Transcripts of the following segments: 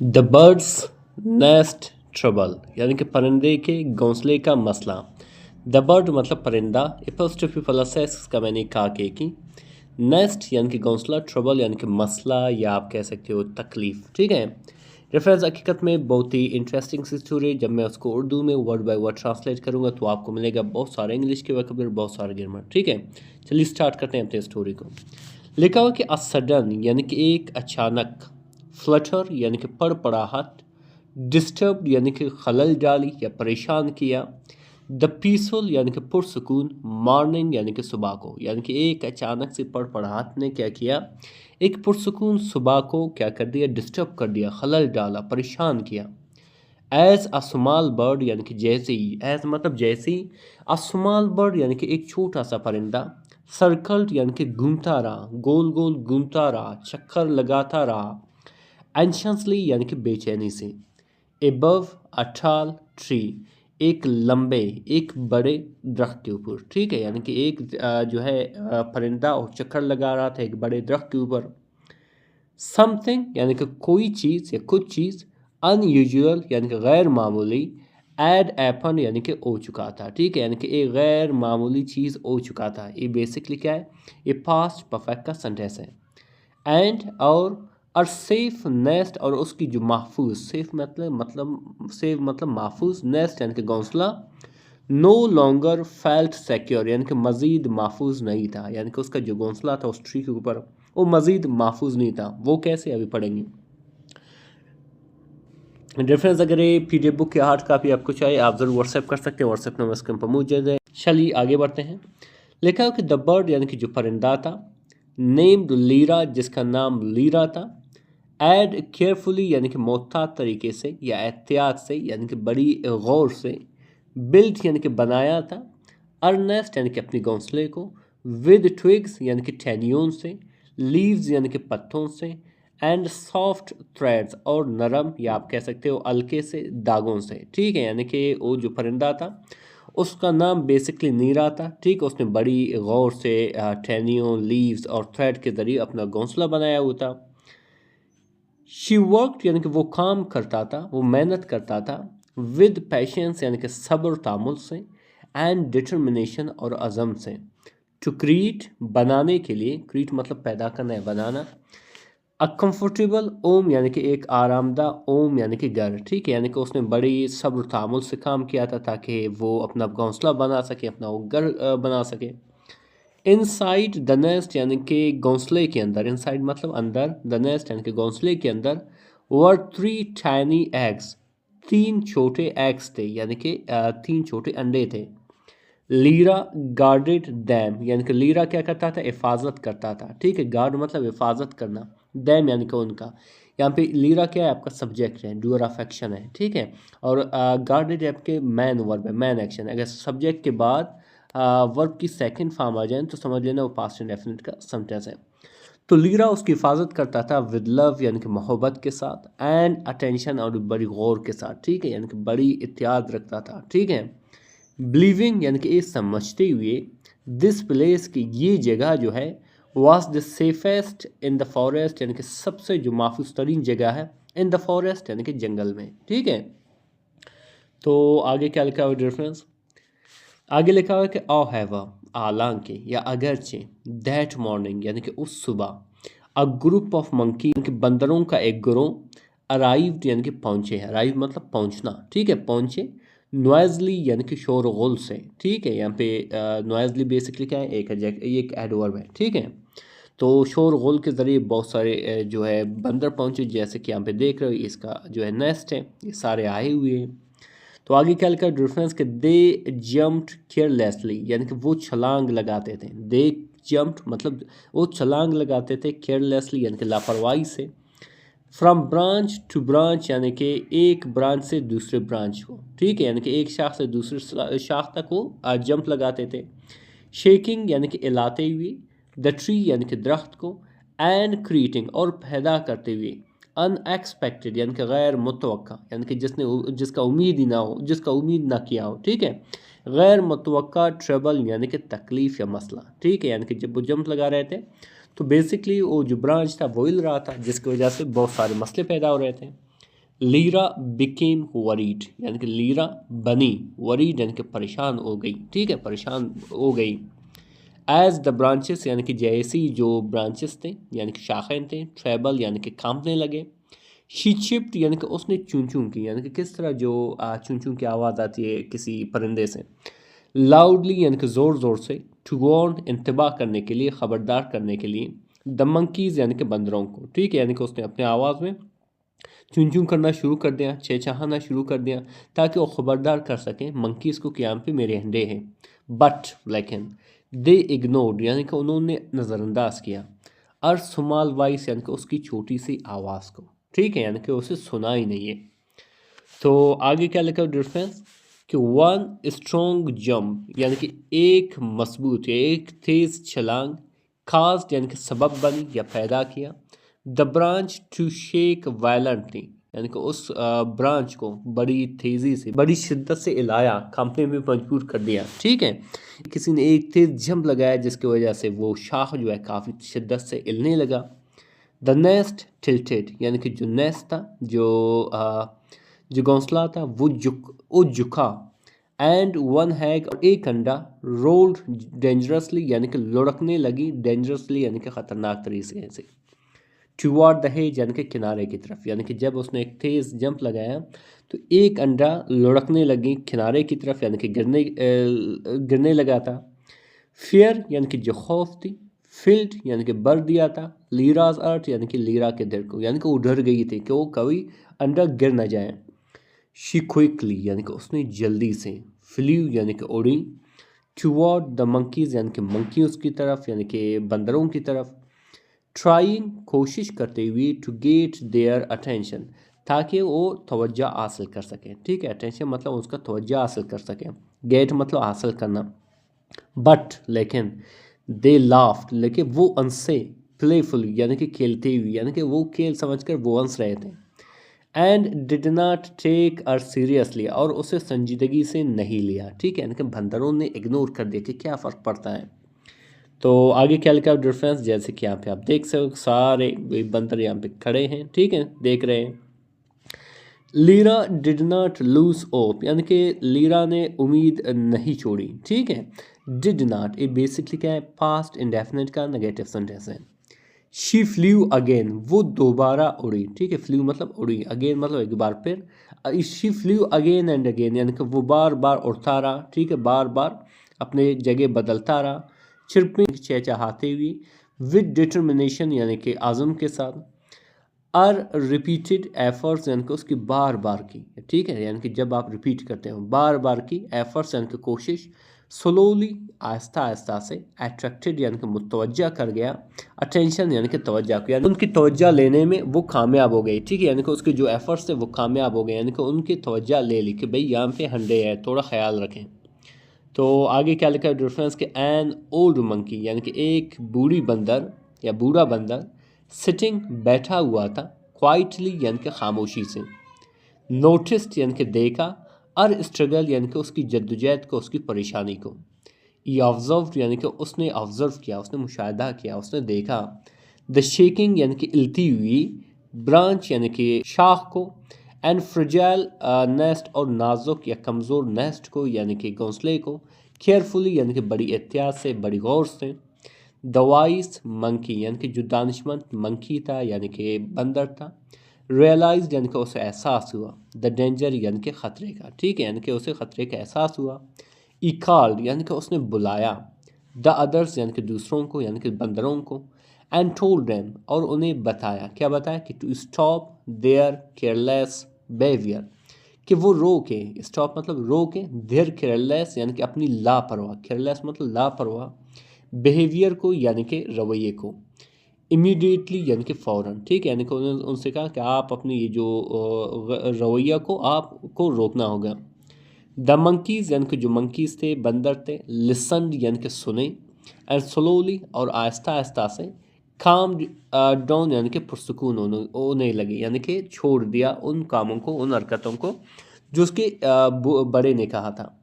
The birds nest trouble यानी कि परिंदे के घोंसले का मसला। द बर्ड मतलब परिंदा, एपोस्ट्रोफी प्लस एस का मैंने कहा कि नेस्ट यानी कि घोंसला, ट्रबल यानी कि मसला या आप कह सकते हो तकलीफ। ठीक है। रेफरेंस हकीकत में बहुत ही इंटरेस्टिंग सी स्टोरी। जब मैं उसको उर्दू में वर्ड बाय वर्ड ट्रांसलेट करूँगा तो आपको मिलेगा बहुत सारे इंग्लिश के वोकैबुलरी, बहुत सारे ग्रामर। ठीक है, चलिए स्टार्ट करते हैं अपने स्टोरी को। लिखा हुआ कि अ सडन यानी कि एक अचानक, फ्लटर यानी कि पड़पड़ाहट, डिस्टर्ब यानी कि खलल डाली या परेशान किया, द पीसफुल यानी कि पुरसकून, मॉर्निंग यानी कि सुबह को, यानी कि एक अचानक से पड़पड़ाहट ने क्या किया, एक पुरसकून सुबह को क्या कर दिया, डिस्टर्ब कर दिया, खलल डाला, परेशान किया। एज अ स्मॉल बर्ड यानी कि जैसे ही, एज मतलब जैसे ही, अ स्मॉल बर्ड यानी कि एक छोटा सा परिंदा, सर्कल्ड यानी कि घूमता रहा, गोल गोल घूमता रहा, चक्कर लगाता रहा, एंशंसली यानी कि बेचैनी से, एबव अ टॉल ट्री एक लंबे, एक बड़े दरख्त के ऊपर। ठीक है, यानी कि एक जो है परिंदा और चक्कर लगा रहा था एक बड़े दरख्त के ऊपर। समथिंग यानी कि कोई चीज़ या कुछ चीज़, अनयूजुअल यानी कि गैर मामूली, एड एपन यानी कि हो चुका था। ठीक है, यानी कि एक गैर मामूली चीज़ हो चुका था। ये बेसिकली क्या है, ये पास्ट परफेक्ट का सेंटेंस है। और सेफ नेस्ट और उसकी जो महफूज, सेफ मतलब महफूज, नेस्ट यानी कि घोंसला, नो लॉन्गर फेल्ट सिक्योर यानी कि मज़ीद महफूज नहीं था, यानी कि उसका जो घोंसला था उस ट्री के ऊपर वो मज़ीद महफूज नहीं था। वो कैसे, अभी पढ़ेंगे। रेफरेंस अगर ये पीडीएफ बुक या हार्ड कापी आपको चाहिए आप ज़रूर व्हाट्सएप कर सकते हैं, व्हाट्सएप नंबर स्क्रीन पर मौजूद है। चलिए आगे बढ़ते हैं। लिखा हो कि द बर्ड यानी कि जो परिंदा था, नेम्ड लीरा जिसका नाम लीरा था, एड केयरफुली यानी कि मोहतात तरीके से या एहतियात से यानी कि बड़ी गौर से, बिल्ट यानी कि बनाया था, अर्नेस्ट यानी कि अपने घोंसले को, विद ट्विग्स यानी कि टहनियों से, लीव्स यानी कि पत्तों से, एंड सॉफ्ट थ्रेड्स और नरम या आप कह सकते हो हल्के से धागों से। ठीक है, यानी कि वो जो परिंदा था उसका नाम बेसिकली नीरा था। ठीक है, उसने बड़ी गौर से टहनियों, लीव्स और थ्रेड के ज़रिए अपना घोंसला बनाया हुआ था। शी वर्कड यानी कि वो काम करता था, वो मेहनत करता था, विद पैशंस यानी कि सब्र तामुल से, एंड डिटर्मिनेशन और अज़म से, टू क्रिएट बनाने के लिए, क्रिएट मतलब पैदा करना है, बनाना, अ कंफर्टेबल ओम यानी कि एक आरामदा, ओम यानी कि घर। ठीक है, यानी कि उसने बड़ी सब्र तामुल से काम किया था ताकि वो अपना घोंसला बना सके, अपना वो घर बना सके। इनसाइड द नेस्ट यानी कि घोंसले के अंदर, इनसाइड मतलब अंदर, द नेस्ट यानी कि घोंसले के अंदर, वर थ्री टाइनी एग्स, तीन छोटे एग्स थे, यानी कि तीन छोटे अंडे थे। लीरा गार्डेड दैम यानी कि लीरा क्या करता था, हिफाजत करता था। ठीक है, गार्ड मतलब हिफाजत करना, दैम यानी कि उनका। यहाँ पे लीरा क्या है, आपका सब्जेक्ट है, डूअर ऑफ एक्शन है। ठीक है, और गार्डेड आपके मैन वर्ब है, मैन एक्शन। अगर सब्जेक्ट के बाद वर्ब की सेकंड फॉर्म आ जाए तो समझ लेना वो पास्ट इंडेफिनिट का सेंटेंस है। तो लीरा उसकी हिफाजत करता था विद लव यानी कि मोहब्बत के साथ, एंड अटेंशन और बड़ी गौर के साथ। ठीक है, यानी कि बड़ी एहतियात रखता था। ठीक है, बिलीविंग यानी कि ये समझते हुए, दिस प्लेस की ये जगह जो है, was the safest in the forest यानी कि सबसे जो महफूज तरीन जगह है, इन द फॉरेस्ट यानी कि जंगल में। ठीक है, तो आगे क्या लिखा हुआ डिफरेंस, आगे लिखा हुआ है कि ओ हैवा, हालांकि या अगरचे, दैट मॉर्निंग यानी कि उस सुबह, अ ग्रुप ऑफ मंकी यानी कि बंदरों का एक गिरोह, अराइव्ड यानी कि पहुंचे, अराइव मतलब पहुंचना। ठीक है, पहुंचे, नॉइजली यानी कि शोर गुल से। ठीक है, यहाँ पे नॉइजली बेसिकली क्या है, एक एडवर्ब है। ठीक है, तो शोर गुल के ज़रिए बहुत सारे जो है बंदर पहुंचे, जैसे कि यहाँ पे देख रहे हो इसका जो है नेस्ट है, ये सारे आए हुए हैं। तो आगे क्या लिखा डिफरेंस कि दे जम्प्ड केयरलेसली यानी कि वो छलांग लगाते थे, दे जम्प्ड मतलब वो छलांग लगाते थे, केयरलेसली यानी कि लापरवाही से, फ्रॉम ब्रांच टू ब्रांच यानी कि एक ब्रांच से दूसरे ब्रांच को। ठीक है, यानी कि एक शाख से दूसरे शाख तक वो जंप लगाते थे। शेकिंग यानी कि हिलाते हुए, द ट्री यानी कि दरख्त को, एंड क्रिएटिंग और पैदा करते हुए, अनएक्सपेक्टेड यानी कि गैर मुतवक्का यानी कि जिसका उम्मीद ही ना हो, जिसका उम्मीद ना किया हो। ठीक है, गैर मुतवक्का ट्रबल यानी कि तकलीफ़ या मसला। ठीक है, यानी कि जब वो जंप लगा रहे थे तो बेसिकली वो जो ब्रांच था वो हिल रहा था, जिसकी वजह से बहुत सारे मसले पैदा हो रहे थे। लीरा बिकेम वरीड यानी कि लीरा बनी, वरीड यानी कि परेशान हो गई, ठीक है, परेशान हो गई। एज द ब्रांचेस यानी कि जैसी जो ब्रांचेस थे यानी कि शाखें थे, ट्रेबल यानी कि कांपने लगे। शी चिप्ड यानी कि उसने चूं चूं की, यानी कि किस तरह जो चूं चूं की आवाज़ आती है किसी परिंदे से। लाउडली यानी कि ज़ोर ज़ोर से। टू वार्न इंतबाह करने के लिए, ख़बरदार करने के लिए। द मंकीज़ यानी कि बंदरों को, ठीक है, यानी कि उसने अपने आवाज़ में चूं चूं करना शुरू कर दिया, चहचहाना शुरू कर दिया, ताकि वो ख़बरदार कर सकें मंकीज़ को कि यहाँ पे मेरे अंडे हैं। बट लेकिन दे इग्नोर्ड यानी कि उन्होंने नज़रअंदाज किया। और स्मॉल वॉइस यानी कि उसकी छोटी सी आवाज़ को, ठीक है, यानी कि उसे सुना ही नहीं है। तो आगे क्या लिखा डिफरेंस कि वन स्ट्रॉन्ग जंप यानी कि एक मजबूत या एक तेज छलांग। कास्ट यानी कि सबब बनी या पैदा किया। The branch to shake violently यानी कि उस ब्रांच को बड़ी तेज़ी से, बड़ी शिद्दत से हिलाया, कांपने में मजबूर कर दिया, ठीक है। किसी ने एक तेज जंप लगाया जिसकी वजह से वो शाख जो है काफ़ी शिद्दत से हिलने लगा। द नेस्ट टिल्टेड यानी कि जो नेस्ट था, जो घोंसला था, वो झुका। एंड वन हैग और एक अंडा रोल्ड डेंजरसली यानी कि लुढ़कने लगी, डेंजरसली यानी कि ख़तरनाक तरीके से। टुवर्ड द हेज यानी कि किनारे की तरफ, यानी कि जब उसने एक तेज़ जंप लगाया तो एक अंडा लुढ़कने लगी किनारे की तरफ, यानी कि गिरने लगा था। फियर यानी कि जो खौफ थी। फिल्ड यानी कि भर दिया था। लीराज अर्थ यानी कि लीरा के दिल को, यानी कि वो डर गई थी कि वो कभी अंडा गिर ना जाए। शी क्विकली यानी कि उसने जल्दी से। फ्लू यानी कि उड़ी। टुवर्ड द मंकीज यानी कि मंकी उसकी तरफ, यानी कि बंदरों की तरफ। ट्राइंग कोशिश करते हुए टू गेट देयर अटेंशन ताकि वो तवज्जो हासिल कर सकें, ठीक है, अटेंशन मतलब उसका तवज्जो हासिल कर सकें, गेट मतलब हासिल करना। बट लेकिन दे लाफ्ड लेकिन वो हंसे। प्लेफुल यानी कि खेलते हुए, यानी कि वो खेल समझकर वो हंस रहे थे। And did not take her seriously और उसे संजीदगी से नहीं लिया, ठीक है, यानी कि बंदरों ने इग्नोर कर दिया कि क्या फ़र्क पड़ता है। तो आगे क्या लिखा है डिफरेंस, जैसे कि यहाँ पे आप देख सकते हो सारे बंदर यहाँ पे खड़े हैं, ठीक है, देख रहे हैं। लीरा डिड नॉट लूज ओप यानी कि लीरा ने उम्मीद नहीं छोड़ी, ठीक है। डिड नॉट ये बेसिकली क्या है, पास्ट इंडेफिनिट का नेगेटिव सेंटेंस है। शी फ्लू अगेन वो दोबारा उड़ी, ठीक है, फ्लू मतलब उड़ी, अगेन मतलब एक बार फिर। She flu again and again यानी कि वो बार बार उड़ता रहा, ठीक है, बार बार अपने जगह बदलता रहा। चिरपिंग चहचहाते हुए। विद डिटर्मिनेशन यानी कि आज़म के साथ। आर रिपीटेड एफर्ट्स यानी कि उसकी बार बार की, ठीक है, यानी कि जब आप रिपीट करते हो बार बार की। एफर्ट्स यानी कि कोशिश। स्लोली आहिस्ता आहिस्ता से। अट्रैक्टेड यानी कि मुतवज्जा कर गया। अटेंशन यानी कि तवज्जा को, यानी उनकी तवज्जा लेने में वो कामयाब हो गई, ठीक है, यानी कि उसके जो एफर्ट्स थे वो कामयाब हो गए, यानी कि उनकी तवज्जा ले ली कि भाई यहाँ पे हंडे है, थोड़ा ख्याल रखें। तो आगे क्या लिखा है डिफरेंस के एन ओल्ड मंकी यानी कि एक बूढ़ी बंदर या बूढ़ा बंदर। सिटिंग बैठा हुआ था। क्वाइटली यानी कि खामोशी से। नोटिस्ड यानी कि देखा। और स्ट्रगल यानी कि उसकी जद्दोजहद को, उसकी परेशानी को। ई ऑब्जर्व यानी कि उसने ऑब्जर्व किया, उसने मुशाहिदा किया, उसने देखा। द शेकिंग यानी कि हिलती हुई। ब्रांच यानी कि शाख को। एंड फ्रजाइल नेस्ट और नाजुक या कमज़ोर नेस्ट को यानी कि घोंसले को। केयरफुली यानी कि बड़ी एहतियात से, बड़ी गौर से। दवाइस मंकी यानी कि जो दानिशमंद मंकी था यानी कि बंदर था। रियलाइज यानी कि उसे एहसास हुआ। द डेंजर यानी कि ख़तरे का, ठीक है, यानी कि उसे ख़तरे का एहसास हुआ। ई कॉल्ड यानी कि उसने बुलाया। द अदर्स यानी कि दूसरों को, यानी कि बंदरों को। एंड टोल्ड देम और उन्हें बताया, क्या बताया कि to stop their careless behaviour कि वो रोके। स्टॉप मतलब रोके, देयर केयरलेस यानी कि अपनी लापरवाह, केयरलेस मतलब लापरवाह बिहेवियर को यानी कि रवैये को। इमीडिएटली यानी कि फ़ौरन, ठीक है, यानी कि उन्होंने उनसे कहा कि आप अपने ये जो रवैया को आपको रोकना होगा। द मंकीज़ यानी कि जो मंकीज़ थे, बंदर थे। लिसन यानी कि सुने। एंड स्लोली और आहिस्ता आहिस्ता से। काम डाउन यानी कि पुरसकून होने लगे, यानी कि छोड़ दिया उन कामों को, उन हरकतों को जो उसके बड़े ने कहा था।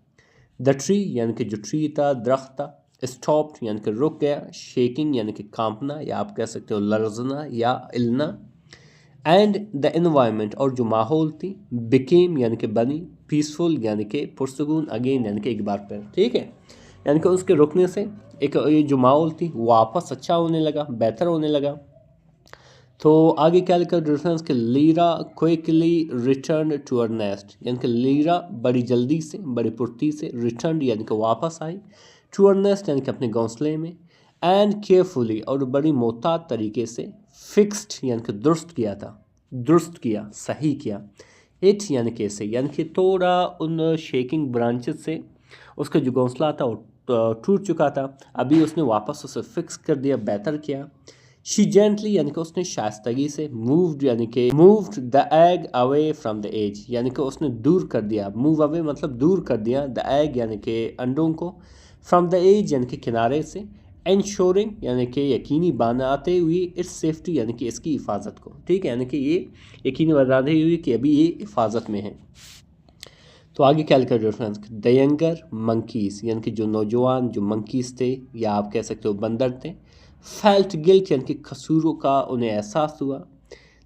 द ट्री यानी कि जो ट्री था, दरख्त था। स्टॉप्ड यानी कि रुक गया। शेकिंग यानी कि कांपना या आप कह सकते हो लर्जना या हिलना। एंड द इन्वायरमेंट और जो माहौल थी बिकेम यानी कि बनी, पीसफुल यानी कि पुरसकून, अगेन यानी कि एक बार फिर, ठीक है। यानी कि उसके रुकने से एक ये जो माहौल थी वापस अच्छा होने लगा, बेहतर होने लगा। तो आगे क्या लिखा डिफरेंस कि Lira quickly return to her nest, यानी कि लीरा बड़ी जल्दी से, बड़ी फुर्ती से, रिटर्न यानी कि वापस आई, टू हर नेस्ट यानी कि अपने घोंसले में, एंड केयरफुली और बड़ी मोहतात तरीके से, फिक्स्ड यानी कि दुरुस्त किया था, दुरुस्त किया, सही किया, इट यानी कैसे, यानी कि थोड़ा उन शेकिंग ब्रांचेस से उसका जो घोंसला था वो टूट चुका था, अभी उसने वापस उसे फिक्स कर दिया, बेहतर किया। शी जेंटली यानी कि उसने शाइस्तगी से, मूव्ड यानी कि moved the egg away from the edge, यानी कि उसने दूर कर दिया, मूव अवे मतलब दूर कर दिया, द एग यानी कि अंडों को, फ्रॉम द एज यानी कि किनारे से, इंश्योरिंग यानी कि यकीनी बनाते हुए, इट्स सेफ्टी यानी कि इसकी हिफाजत को, ठीक है, यानी कि ये यकीनी बनाते हुए कि अभी ये हिफाजत में है। तो आगे क्या लिखा डिफरेंस, द यंगर मंकीज यानी कि जो नौजवान जो मंकीज थे या आप कह सकते हो बंदर थे, फेल्ट गिल्ट यानी कि कसूरों का उन्हें एहसास हुआ,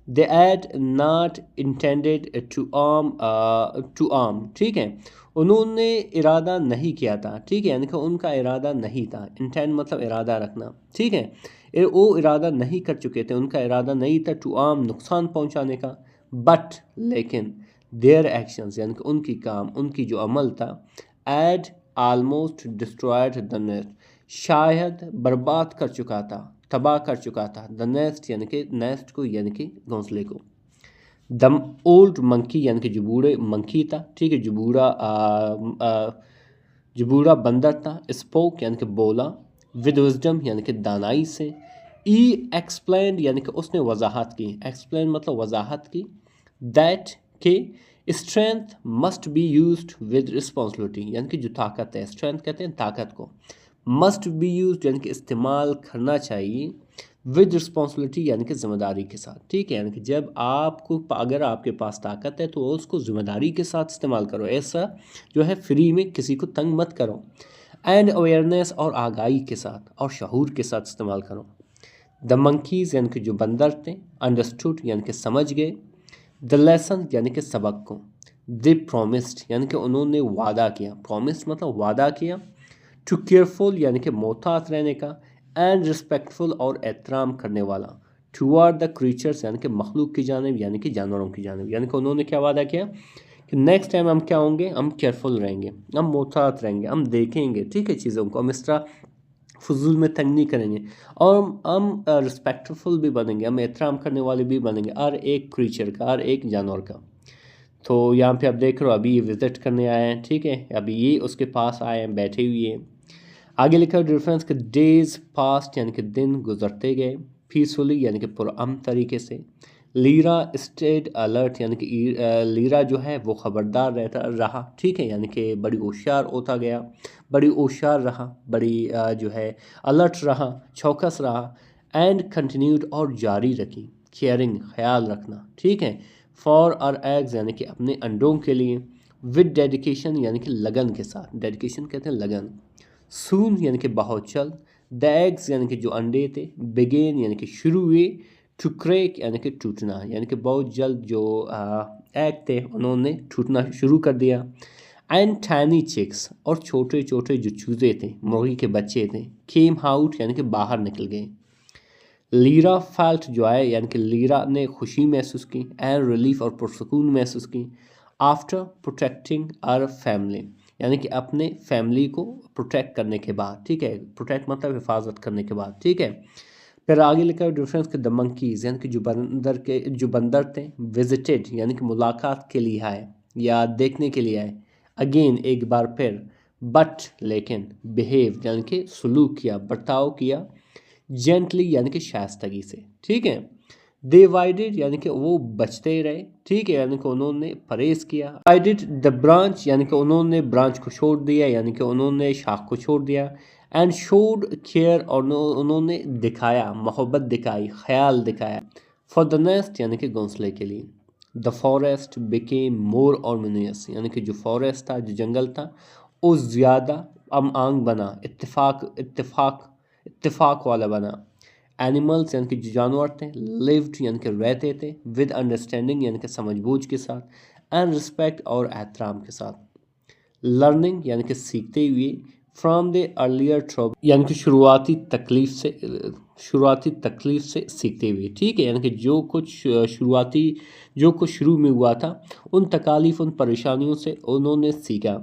they had not intended to harm, ठीक है, उन्होंने इरादा नहीं किया था, ठीक है, यानी कि उनका इरादा नहीं था, इंटेंड मतलब इरादा रखना, ठीक है, वो इरादा नहीं कर चुके थे, उनका इरादा नहीं था टू आर्म नुकसान पहुंचाने का, बट लेकिन देयर एक्शंस यानी कि उनकी काम, उनकी जो अमल था, had almost destroyed the nest, शायद बर्बाद कर चुका था, तबाह कर चुका था, द नेस्ट यानी कि नेस्ट को यानी कि घोंसले को। द ओल्ड मंकी यानी कि जो बूढ़े मंकी था, ठीक है, जो बूढ़ा बंदर था, स्पोक यानी कि बोला, विद विजडम यानी कि दानाई से, ई एक्सप्लेन यानी कि उसने वजाहत की, एक्सप्लेन मतलब वजाहत की, दैट के strength must be used with responsibility, यानी कि जो ताकत है, स्ट्रेंथ कहते हैं ताकत को, मस्ट बी यूज्ड यानी कि इस्तेमाल करना चाहिए, विद रिस्पॉन्सिबिलिटी यानी कि जिम्मेदारी के साथ, ठीक है, यानी कि जब आपको अगर आपके पास ताकत है तो उसको जिम्मेदारी के साथ इस्तेमाल करो, ऐसा जो है फ्री में किसी को तंग मत करो, एंड अवेयरनेस और आगाही के साथ और शहूर के साथ इस्तेमाल करो। द मंकीज़ यानी कि जो बंदर थे, अंडरस्टूड यानी कि समझ गए, द लेसन यानी कि सबक को, दे प्रोमिस्ड यानी कि उन्होंने वादा किया, प्रोमिस मतलब वादा किया, टू केयरफुल यानी कि मोहतात रहने का, एंड रिस्पेक्टफुल और एहतराम करने वाला, टूवर्ड द क्रीचर्स यानी कि मखलूक की जानिब यानी कि जानवरों की जानिब, यानी कि उन्होंने क्या वादा किया कि नेक्स्ट टाइम हम क्या होंगे, हम केयरफुल रहेंगे, हम मोहतात रहेंगे, हम देखेंगे, ठीक है, चीज़ों को हम इस तरह फजूल में तंग नहीं करेंगे, और हम रिस्पेक्टफुल भी बनेंगे, हम एहतराम करने वाले भी बनेंगे हर एक क्रीचर का, हर एक जानवर का। तो यहाँ पे आप देख रहे हो अभी ये विज़िट करने आए हैं, ठीक है, अभी ये उसके पास आए हैं, बैठे हुए हैं। आगे लिखा है डिफरेंस कि डेज पास्ट यानी कि दिन गुजरते गए, पीसफुली यानी कि पुरअमन तरीके से, लीरा स्टेड अलर्ट यानी कि लीरा जो है वो ख़बरदार रहता रहा, ठीक है, यानी कि बड़ी होशियार होता गया, बड़ी होशियार रहा, बड़ी जो है अलर्ट रहा, चौकस रहा, एंड कंटिन्यूड और जारी रखी, केयरिंग ख्याल रखना, ठीक है, फॉर आर एग्स यानी कि अपने अंडों के लिए, विद डेडिकेशन यानी कि लगन के साथ, डेडिकेशन कहते हैं लगन, सून यानी कि बहुत जल्द, द एग्स यानी कि जो अंडे थे, बिगेन यानी कि शुरू हुए, टू क्रैक यानी कि टूटना, यानी कि बहुत जल्द जो एग थे उन्होंने टूटना शुरू कर दिया, एंड टैनी चिक्स और छोटे छोटे जो चूजे थे, मुर्गी के बच्चे थे, केम आउट यानी कि बाहर निकल गए, लीरा फेल्ट जो है यानी कि लीरा ने खुशी महसूस की, एंड रिलीफ और पुरसकून महसूस की, आफ्टर प्रोटेक्टिंग आवर फैमिली यानी कि अपने फैमिली को प्रोटेक्ट करने के बाद, ठीक है, प्रोटेक्ट मतलब हिफाजत करने के बाद, ठीक है। फिर आगे लिखा है डिफरेंस के द मंकीज़ यानी कि जो बंदर थे, विजिटेड यानी कि मुलाकात के लिए आए या देखने के लिए आए, अगेन एक बार फिर, बट लेकिन, बिहेव यानी कि सलूक किया, बर्ताव किया, जेंटली यानी कि शाइस्तगी से, ठीक है, दे वाइडेड यानी कि वो बचते रहे, ठीक है, यानी कि उन्होंने परहेज किया, वाइडेड द ब्रांच यानी कि उन्होंने ब्रांच को छोड़ दिया, यानी कि उन्होंने शाख को छोड़ दिया, एंड शोड केयर और उन्होंने दिखाया, मोहब्बत दिखाई, ख्याल दिखाया, फॉर द नेस्ट यानी कि घोंसले के लिए, द फॉरेस्ट बिकेम मोर ऑर्मिनियस यानी कि जो फॉरेस्ट था, जो जंगल था, वो ज़्यादा अम आंग बना, इत्तेफाक वाला बना, एनिमल्स यानी कि जो जानवर थे, लिव्ड यानी कि रहते थे, विद अंडरस्टैंडिंग यानी कि समझबूझ के साथ, एंड रिस्पेक्ट और एहतराम के साथ। लर्निंग यानी कि सीखते हुए, फ्रॉम द अर्लियर ट्रबल यानी कि शुरुआती तकलीफ से सीखते हुए, ठीक है, यानी कि जो कुछ शुरू में हुआ था, उन तकालीफ, उन परेशानियों से उन्होंने सीखा।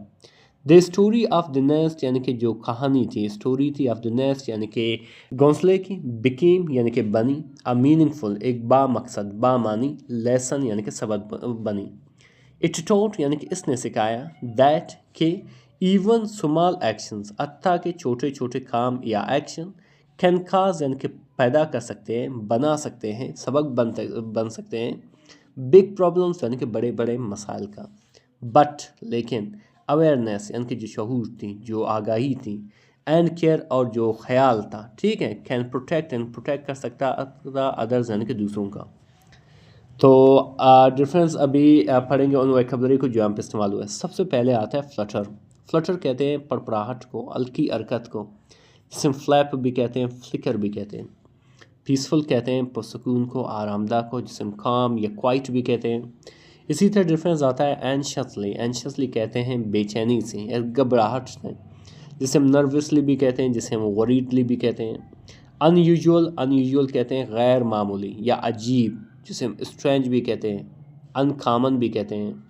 The story of the nest यानी कि जो कहानी थी, स्टोरी थी ऑफ द नेस्ट यानी कि घोंसले की, बिकेम यानी कि बनी, अ मीनिंगफुल एक बामकसद बामानी, लेसन यानी कि सबक बनी। इट टॉट यानी कि इसने सिखाया, दैट के इवन स्मॉल एक्शंस हत्ता के छोटे छोटे काम या एक्शन, कैन काज यानी कि पैदा कर सकते हैं, बना सकते हैं, सबक बन सकते हैं, बिग प्रॉब्लम्स यानी कि बड़े बड़े मसाइल का। बट लेकिन अवेयरनेस यानी कि जो शऊर थी, जो आगाही थी, एंड केयर और जो ख्याल था, ठीक है, कैन प्रोटेक्ट कर सकता अदर्स यानी कि दूसरों का। तो डिफरेंस अभी पढ़ेंगे उन वोकैबुलरी को जो यहाँ पे इस्तेमाल हुआ है। सबसे पहले आता है फ्लटर। फ्लटर कहते हैं पड़पड़ाहट को, हल्की हरकत को, जिसे फ्लैप भी कहते हैं, फ्लिकर भी कहते हैं। पीसफुल कहते हैं पुरसकून को, आरामदा को, जिसे काम या क्वाइट भी कहते हैं। इसी तरह डिफरेंस आता है एंशियसली। एंशियसली कहते हैं बेचैनी से या घबराहट से, जिसे हम नर्वसली भी कहते हैं, जिसे हम वरीडली भी कहते हैं। अनयूजुअल कहते हैं गैर मामूली या अजीब, जिसे हम स्ट्रेंज भी कहते हैं, अनकॉमन भी कहते हैं।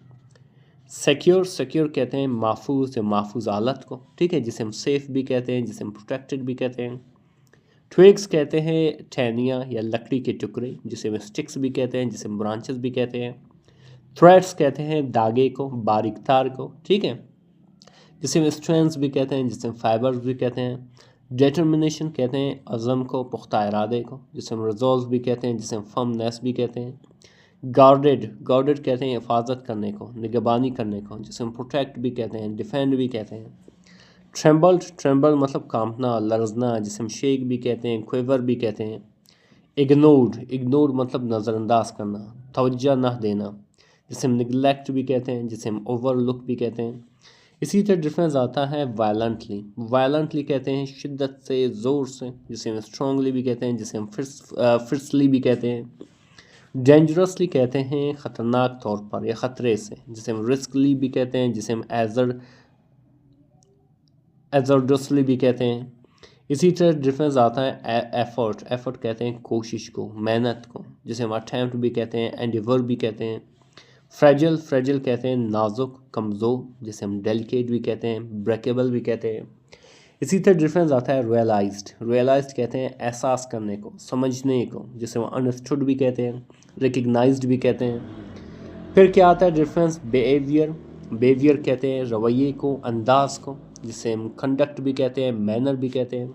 सिक्योर कहते हैं महफूज या महफूज हालत को, ठीक है, जिसे हम सेफ भी कहते हैं, जिसे हम प्रोटेक्टेड भी कहते हैं। ट्विग्स कहते हैं टहनियाँ या लकड़ी के टुकड़े, जिसे हम स्टिक्स भी कहते हैं, जिसे हम ब्रांचेस भी कहते हैं। थ्रेड्स कहते हैं धागे को, बारीक तार को, ठीक है, जिसे हम स्ट्रैंड्स भी कहते हैं, जिसे हम फाइबर्स भी कहते हैं। डिटर्मिनेशन कहते हैं अज़म को, पुख्ता इरादे को, जिसे हम रिजॉल्व भी कहते हैं, जिसे हम फर्मनेस भी कहते हैं। गार्डेड कहते हैं हिफाजत करने को, निगरानी करने को, जिसे हम प्रोटेक्ट भी कहते हैं, डिफेंड भी कहते हैं। ट्रेम्बल मतलब कांपना, लरजना, जिसे हम शेक भी कहते हैं, क्वेवर भी कहते हैं। इग्नोर्ड मतलब नज़रअंदाज करना, तवज्जो न देना, जिसे हम निगलेक्ट भी कहते हैं, जिसे हम ओवरलुक भी कहते हैं। इसी तरह डिफरेंस आता है वायलेंटली कहते हैं शिद्दत से, ज़ोर से, जिसे हम स्ट्रांगली भी कहते हैं, जिसे हम फिर्सली भी कहते हैं। डेंजरसली कहते हैं ख़तरनाक तौर पर या ख़तरे से, जिसे हम रिस्कली भी कहते हैं, जिसे हम एजर्डसली भी कहते हैं। इसी तरह डिफरेंस आता है एफर्ट कहते हैं कोशिश को, मेहनत को, जिसे हम अटैम्प्ट भी कहते हैं, एंडिवर भी कहते हैं। फ्रेजिल कहते हैं नाजुक, कमज़ोर, जिसे हम डेलिकेट भी कहते हैं, ब्रेकेबल भी कहते हैं। इसी तरह डिफरेंस आता है रियलाइज्ड कहते हैं एहसास करने को, समझने को, जिसे हम अंडरस्टूड भी कहते हैं, रिकग्नाइज्ड भी कहते हैं। फिर क्या आता है डिफरेंस बिहेवियर कहते हैं रवैये को, अंदाज को, जिसे हम कंडक्ट भी कहते हैं, मैनर भी कहते हैं।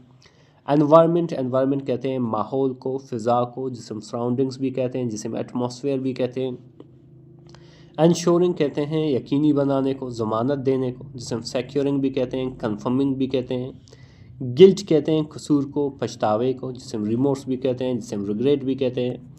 एनवायरनमेंट कहते हैं माहौल को, फ़िज़ा को, जिसे हम सराउंडिंग्स भी कहते हैं, जिसे हम एटमॉस्फेयर भी कहते हैं। इंश्योरिंग कहते हैं यकीनी बनाने को, ज़मानत देने को, जिसे हम सिक्योरिंग भी कहते हैं, कंफर्मिंग भी कहते हैं। गिल्ट कहते हैं कसूर को, पछतावे को, जिसे हम रिमोर्स भी कहते हैं, जिसे हम रिग्रेट भी कहते हैं।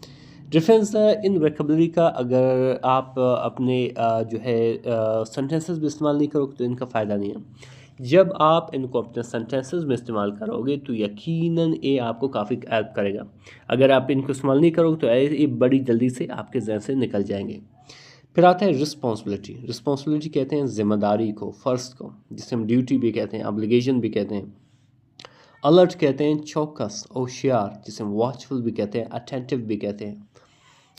डिफरेंस इन वोकैबुलरी का अगर आप अपने जो है सेंटेंसेस में इस्तेमाल नहीं करोगे तो इनका फ़ायदा नहीं है। जब आप इनको अपने सेंटेंसेस में इस्तेमाल करोगे तो यकीनन ये आपको काफ़ी हेल्प करेगा। अगर आप इनको इस्तेमाल नहीं करोगे तो ये बड़ी जल्दी से आपके जहन से निकल जाएंगे। फिर आता है रिस्पॉन्सिबिलिटी कहते हैं जिम्मेदारी को, फ़र्ज को, जिसे हम ड्यूटी भी कहते हैं, ऑब्लिगेशन भी कहते हैं। अलर्ट कहते हैं चौकस, होशियार, जिसे हम वॉचफुल भी कहते हैं, अटेंटिव भी कहते हैं।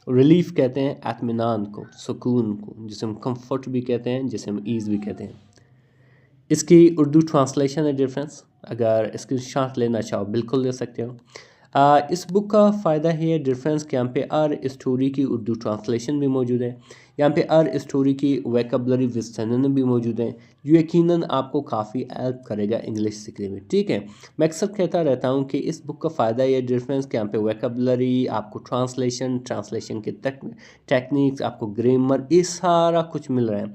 रिलीफ कहते हैं एतमीनान को, सुकून को, जिसे हम कंफर्ट भी कहते हैं, जिसे हम ईज़ भी कहते हैं। इसकी उर्दू ट्रांसलेशन है डिफरेंस, अगर इसकी शॉट लेना चाहो बिल्कुल ले सकते हो। इस बुक का फ़ायदा है डिफरेंस कि यहाँ पे हर स्टोरी की उर्दू ट्रांसलेशन भी मौजूद है, यहाँ पे हर स्टोरी की वोकैबुलरी विद सिनोनिम भी मौजूद है, जो यकीनन आपको काफ़ी हेल्प करेगा इंग्लिश सीखने में। ठीक है, मैं अक्सर कहता रहता हूँ कि इस बुक का फ़ायदा ये डिफरेंस कि यहाँ पे वोकैबुलरी, आपको ट्रांसलेशन के टेक्निक्स, आपको ग्रामर, ये सारा कुछ मिल रहा है,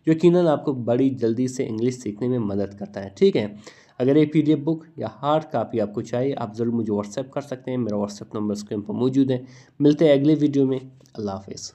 जो यकीनन आपको बड़ी जल्दी से इंग्लिश सीखने में मदद करता है। ठीक है, अगर ये PDF बुक या हार्ड कापी आपको चाहिए आप ज़रूर मुझे व्हाट्सएप कर सकते हैं, मेरा व्हाट्सएप नंबर स्क्रीन पर मौजूद है। मिलते हैं अगले वीडियो में, अल्लाह हाफ़िज़।